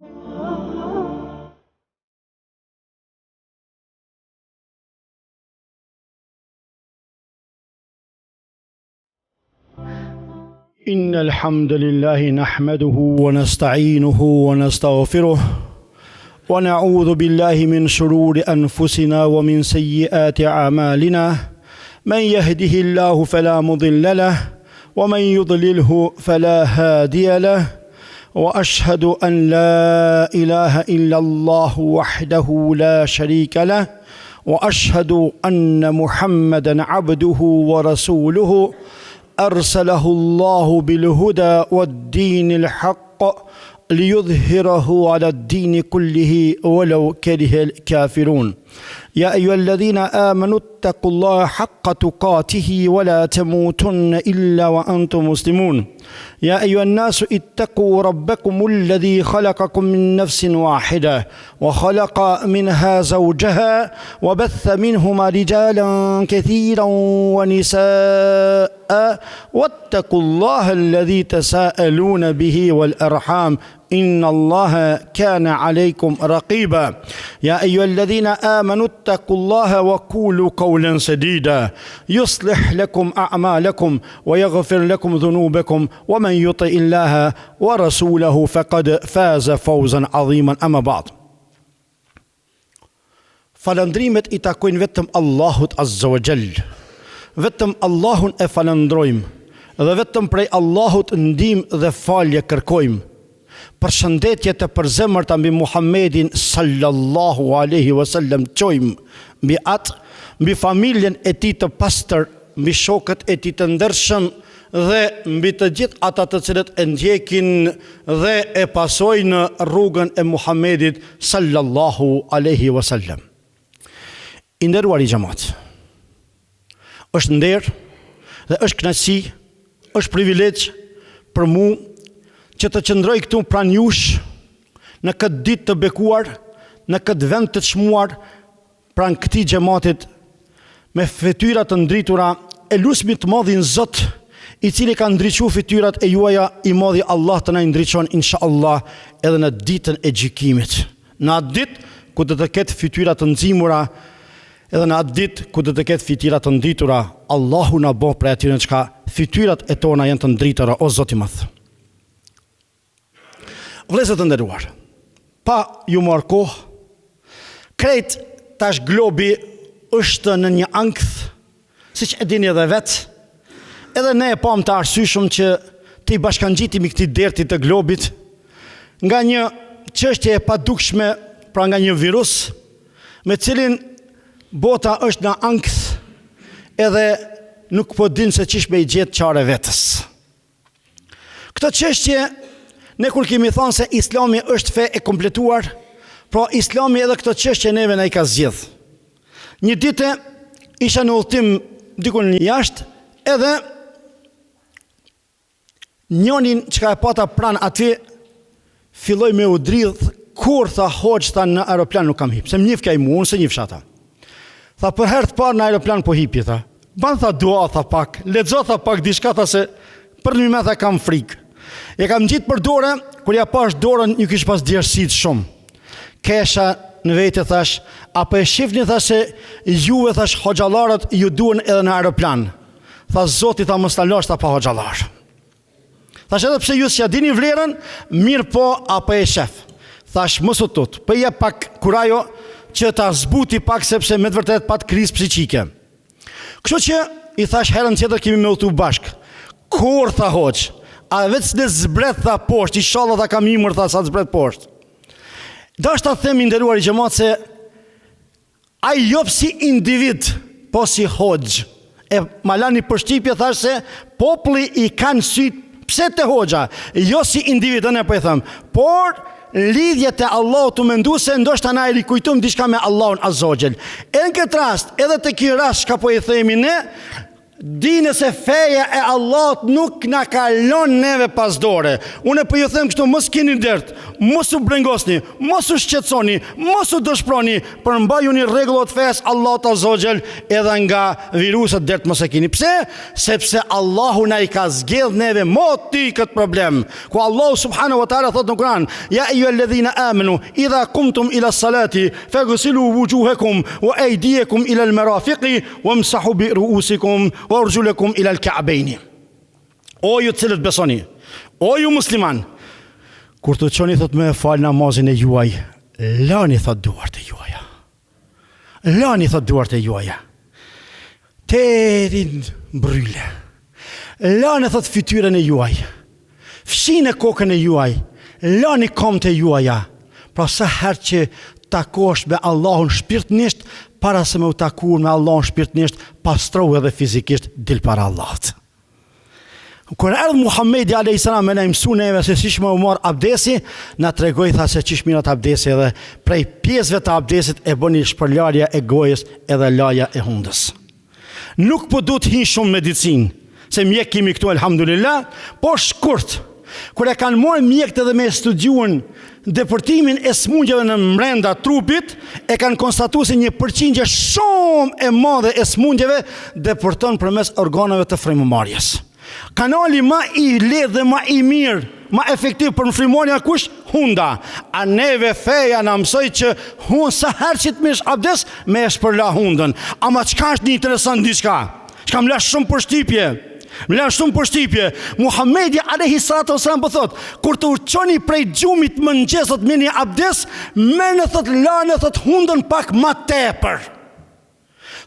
إن الحمد لله نحمده ونستعينه ونستغفره ونعوذ بالله من شرور أنفسنا ومن سيئات أعمالنا من يهده الله فلا مضل له ومن يضلله فلا هادي له وأشهد أن لا إله إلا الله وحده لا شريك له وأشهد أن محمدا عبده ورسوله أرسله الله بالهدى والدين الحق ليظهره على الدين كله ولو كره الكافرون يا أيها الذين آمنوا اتقوا الله حق تقاته ولا تموتن إلا وأنتم مسلمون يا أيها الناس اتقوا ربكم الذي خلقكم من نفس واحدة وخلق منها زوجها وبث منهما رجالا كثيرا ونساء واتقوا الله الذي تساءلون به والأرحام إن الله كان عليكم رقيبا يا أيها الذين آمنوا اتقوا الله وقولوا قولا سديدا يصلح لكم أعمالكم ويغفر لكم ذنوبكم ومن يطع الله ورسوله فقد فاز فوزا عظيما أما بعد Falëndrimet I takojnë vetëm Allahut Azza wa Jall. Vetëm Allahun e falëndrojmë dhe vetëm prej Allahut ndihmë dhe falje kërkojmë. Përshëndetje të përzemërta mbi Muhammedin sallallahu alaihi wasallam çojmë, mbi atë, mbi familjen e tij të pastër, mbi shokët e tij të ndershëm dhe mbi të gjithë ata të cilët e ndjekin dhe e pasojnë rrugën e Muhammedit sallallahu alaihi wasallam. I nderuar I xhamat, është nder dhe është kënaqësi, është privilegj për mua që të qëndroj këtu pranë jush në këtë ditë të bekuar, në këtë vend të çmuar pranë këtij xhamatit me fytyra të ndritura, e lusmi të madhin Zot I cili ka ndriçuar fytyrat e juaja, I madhi Allah të na ndriçon inshallah edhe në ditën e gjykimit. Në atë ditë ku do të ketë fytyra të nximura, edhe në atë ditë ku do të ketë fytyra të ndritura, Allahu na bëj për atyre që fytyrat e tona janë të ndritura, o Zoti I Madh. Vëllezër të nderuar, pa ju marrë kohë, krejt tash globi është në një ankth, siç e dini edhe vetë, edhe ne e pam të arsyeshëm që të I bashkangjitemi këtij derti të globit nga një çështje e padukshme, pra nga një virus me cilin bota është në ankth edhe nuk po din se çish me I gjetë çare vetës. Këtë çështje ne kur kemi thënë se Islami është fe e kompletuar, pra Islami edhe këtë çështje neve na I ka zgjedh. Një ditë isha në udhtim diku në jashtë, edhe njonin çka e pata pranë aty filloi me u dridh, kur tha hoxh tha në aeroplan nuk kam hip, se më njeh kaj mua, unë se njeh fshata. Tha për herë të parë në aeroplan po hipi tha. Ban tha dua tha pak, lexo tha pak diçka tha se për një me tha kam frikë. E kam gjitë për dorë, kur ja pash dorën një kish pas djersit shumë. Kesha në vete thash, apo e shifni thash se juve thash hoxhallarët ju duhen edhe në aeroplan. Tha Zoti tha mos ta lash ta pa hoxhallar. Thash edhe pse ju s'ja dini vlerën, mirë po apo e shef. Thash mos u tut, po jep pak kurajo që ta zbuti pak sepse me të vërtet pat krizë psiqike. Kështu që I thash herën tjetër kemi me udhtu bashk. Kur tha hoxh, a vetë s'le zbret tha poshtë, inshallah tha kam imër tha sa zbret poshtë. Dashta them I nderuar I xhamat se ai jo si individ, po si hoxh. E malani përshtypje thash se populli I kanë syt pse te hoxha, jo si individ, ne po I them, por lidhjet e Allahut të mendu se ndoshta na I rikujtojmë diçka me Allahun Azza wa Jall. Në këtë rast, edhe te ky rast çka po I themi ne, Dini se feja e Allahut nuk na kalon neve pas dore. Unë po ju them kështu, mos keni dert, mos u brengosni, mos u shqetësoni, mos u dëshproni, përmbajuni rregullat e fesë Allahut Azza wa Jall, edhe nga viruset dert mos e keni. Pse? Sepse Allahu na I ka zgjedh neve moti këtë problem. Ku Allahu subhanahu wa taala thot në Kur'an: "Ya ayyuhalladhina amanu idha qumtum ila as-salati faghsilu wujuhakum wa aydiyakum ila al-marafiqi wamsahu bi ru'usikum wa arjulakum ila al-ka'bayn." O ju cilët besoni, o ju musliman, kur të çoni thot me fal namazin e juaj, lani thot duart e juaja. Lani thot duart e juaja. Terin bryle. Lani thot fytyrën e juaj. Fshini kokën e juaj. Lani këmbët e juaja. Pra sa herë që takosh me Allahun shpirtnisht, para se me u takuar me Allahun shpirtnisht, pastrohu edhe fizikisht dil para Allahut. Kur erdhi Muhamedi alayhis salam me na mësu neve se siç më u mor abdesi, na tregoi tha se çish mirat abdesi, edhe prej pjesëve të abdesit e bëni shpërlarja e gojës edhe laja e hundës. Nuk po duhet hin shumë medicinë, se mjek kemi këtu elhamdulillah, po shkurt. Kur e kanë marrë mjekët edhe me studiuar depërtimin e smundjeve në brenda trupit, e kanë konstatuar se një përqindje shumë e madhe e smundjeve depërton përmes organeve të frymëmarrjes. Kanali ma I lehtë dhe ma I mirë, ma efektiv për frymëmarrja kush? Hunda. A neve feja na mësoi që sa herë që të merresh abdes me e shpërla hundën. Ama çka është një interesant diçka? Çka më lash shumë përshtypje. Muhamedi alayhi salatu wasalam po thot, kur të uçoni prej gjumit mëngjes të merrni abdes, merrni thot lani thot hundën pak më tepër.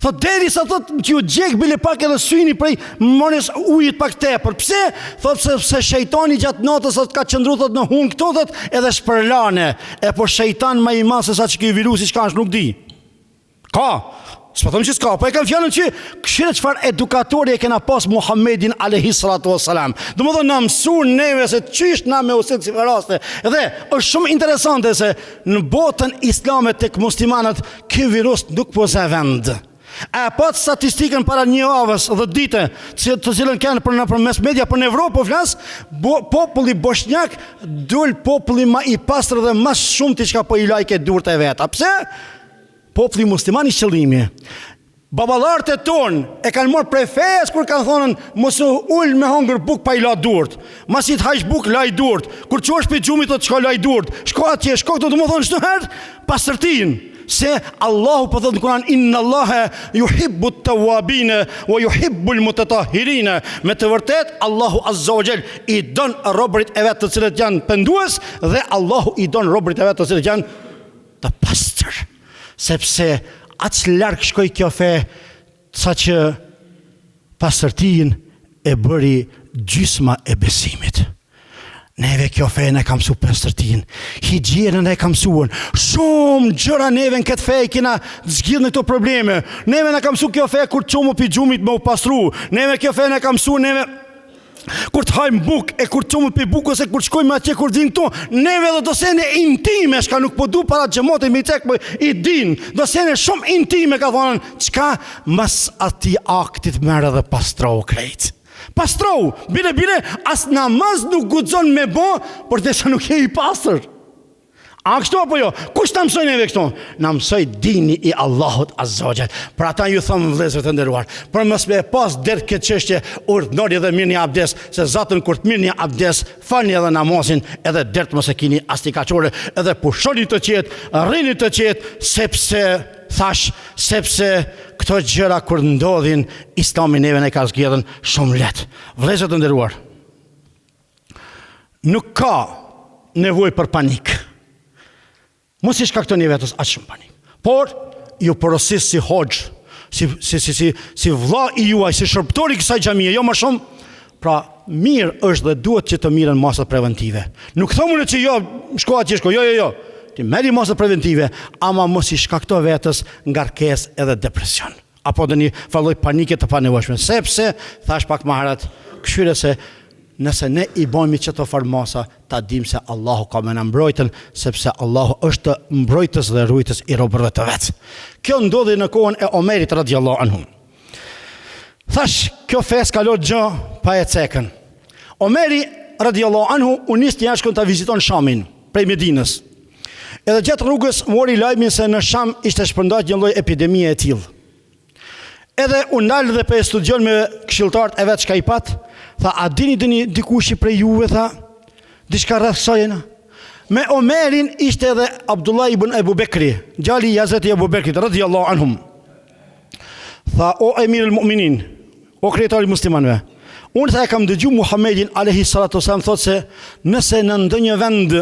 Thot derisa thot që ju gjek bile pak edhe syni prej marrjes ujit pak tepër. Pse? Thot sepse shejtani gjatë natës thot ka qëndruar thot në hund këto thot edhe shpërlane. E po shejtan më I madh se sa që ky virusi çka është nuk di. Ka. S'po them që s'ka, po e kam fjalën që këshire çfarë edukatori e kena pas Muhammedin alayhi salatu wassalam. Domethënë na mësuan neve se çish na me uset si raste. Dhe është shumë interesante se në botën islame tek muslimanët ky virus nuk po za vend. A pat statistikën para një javës dhe dite, të cilën kanë përmes media për në Evropë, po flas, populli bosnjak dul populli më I pastër dhe më shumë ti çka po I lajke durt e vet. A pse? Populli musliman I qëllimi. Baballarët e ton e kanë marrë prej fesë kur kanë thonë mos u ul me hongër buk pa I la durt. Masi të hajsh buk laj durt. Kur çosh pe xhumit të çka laj durt. Shko atje, shko këtu, domethënë çdo herë pastërtin. Se Allahu po thot në Kur'an: "Inna Allaha yuhibbu at-tawwabin wa yuhibbu al-mutatahhirin." Me të vërtet Allahu Azza wa Jall I don robërit e vet të cilët janë pendues dhe Allahu I don robërit e vet të cilët janë të pastër. Sepse aq larg shkoi kjo fe sa që pastërtin e bëri gjysma e besimit. Neve kjo fe ne ka mësuar pastërtin, higjienën e ka mësuar. Shumë gjëra neve në këtë fe I kena zgjidhur këto probleme. Neve na ka mësuar kjo fe kur çomu pi xhumit me u pastru. Neve kjo fe na ka mësuar neve kur të hajmë buk e kur çomu pi buk ose kur shkojmë atje kur vin këtu. Neve do sene intime, shka nuk po du para xhamotit me cek po I din. Do sene shumë intime ka thonë, çka mas atij aktit merr edhe pastro krejt. Pastro, bile, as namaz nuk guxon me bo, por desha nuk je I pastër. A kështu apo jo? Kush ta mësoi neve kështu? Na mësoi dini I Allahut Azza wa Jall. Për ata ju them vëllezër të nderuar, për mos me pas deri këtë çështje urdhnori dhe mirni abdes, se Zotën kur të mirni abdes, falni edhe namazin, edhe dert mos e keni as ti kaçore, edhe pushoni të qetë, rrini të qetë, sepse këto gjëra kur ndodhin, Islami neve ne ka zgjedhën shumë lehtë. Vëllezër të nderuar, nuk ka nevojë për panik. Mos I shkaktoni vetes aq shumë panik. Por ju porosis si hoxh, si vëlla I juaj, si shërbëtori kësaj xhamie, jo më shumë. Pra mirë është dhe duhet që të mirën masat preventive. Nuk thomunë që jo, shko atje, shko, jo. Ti merri masat preventive, ama mos I shkakto vetes ngarkesë edhe depresion. Apo dhe një falloj panike të panevojshme. Sepse, thash pak më herët, këshire se nëse ne I bëjmë çeto farmasa, ta dim se Allahu ka me na mbrojtën, sepse Allahu është mbrojtës dhe ruajtës I robërve të vet. Kjo ndodhi në kohën e Omerit radhiyallahu anhu. Thash, kjo fes ka lot gjë pa e cekën. Omeri radiallahu anhu u nis të jashkën të viziton Shamin prej Medinës. Edhe gjatë rrugës mori lajmin se në Sham ishte shpërndarë një lloj epidemie e tillë. Edhe u ndalë dhe për e studion me këshilltarët e vetë çka i pat, tha, a dini dikush prej juve, tha, diçka rreth kësaj na. Me Omerin ishte edhe Abdullah ibn Ebu Bekri, gjali i Hazreti Ebu Bekrit radhiyallahu anhum. Tha, o emir al-mu'minin, o kryetari i muslimanëve, unë tha e kam dëgju Muhammedin alayhi salatu wasalam thotë se nëse në ndonjë vend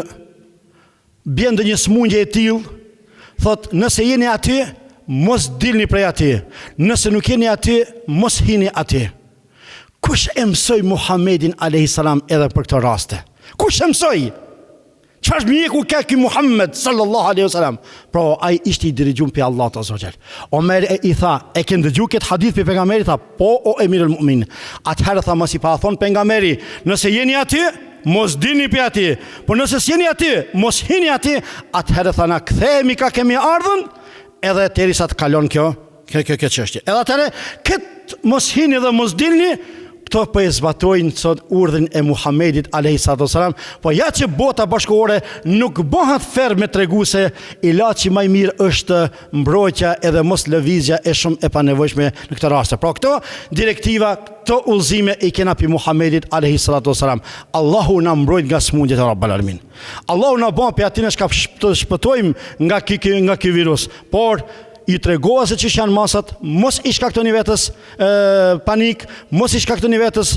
bjen ndonjë smundje e tillë, thotë nëse jeni aty, mos dilni prej aty. Nëse nuk jeni aty, mos hini aty. Kush e mësoi Muhammedin alayhi salam edhe për këtë raste? Kush e mësoi? Çfarë mjeku ka ky Muhammed sallallahu alaihi wasallam? Pra ai ishte i dirigjum pe Allahut azza wa jall. Omer i tha, e ke ndëgju këtë hadith pe pejgamberit? Tha, po o emirul mu'minin. Atëherë tha, mos i pa thon pejgamberi, nëse jeni aty, mos dilni pe aty. Po nëse s'jeni aty, mos hini aty. Atëherë tha, na kthehemi ka kemi ardhur, edhe derisa të kalon kjo çështje. Edhe atëherë këtë mos hini dhe mos dilni, këto po e zbatojnë sot urdhrin e Muhamedit alayhi salatu wasalam, po ja që bota bashkëore nuk bëhet ferm me tregu se ilaçi më i mirë është mbrojtja edhe mos lëvizja e shumë e panevojshme në këtë rast. Pra këto direktiva, këto udhëzime i kena pi Muhamedit alayhi salatu wasalam. Allahu na mbrojt nga smundjet e Rabbul Alamin. Allahu na bën pe atin që shpëtojmë nga ky virus. Por i tregoa se që janë masat, mos i shkaktoni vetës panik, mos i shkaktoni vetës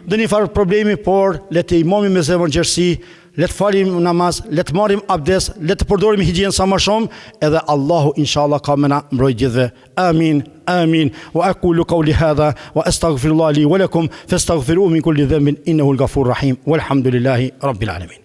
dhe një farë problemi, por le të imami me zemër gjerësi, le të falim namaz, le të marrim abdes, le të përdorim higjienën sa më shumë, edhe Allahu inshallah ka më na mbrojt gjithve. Amin, amin. Wa aqulu qawli hadha wa astaghfirullah li wa lakum fastaghfiruhu min kulli dhanbin innahu al-ghafurur rahim. Walhamdulillahi rabbil alamin.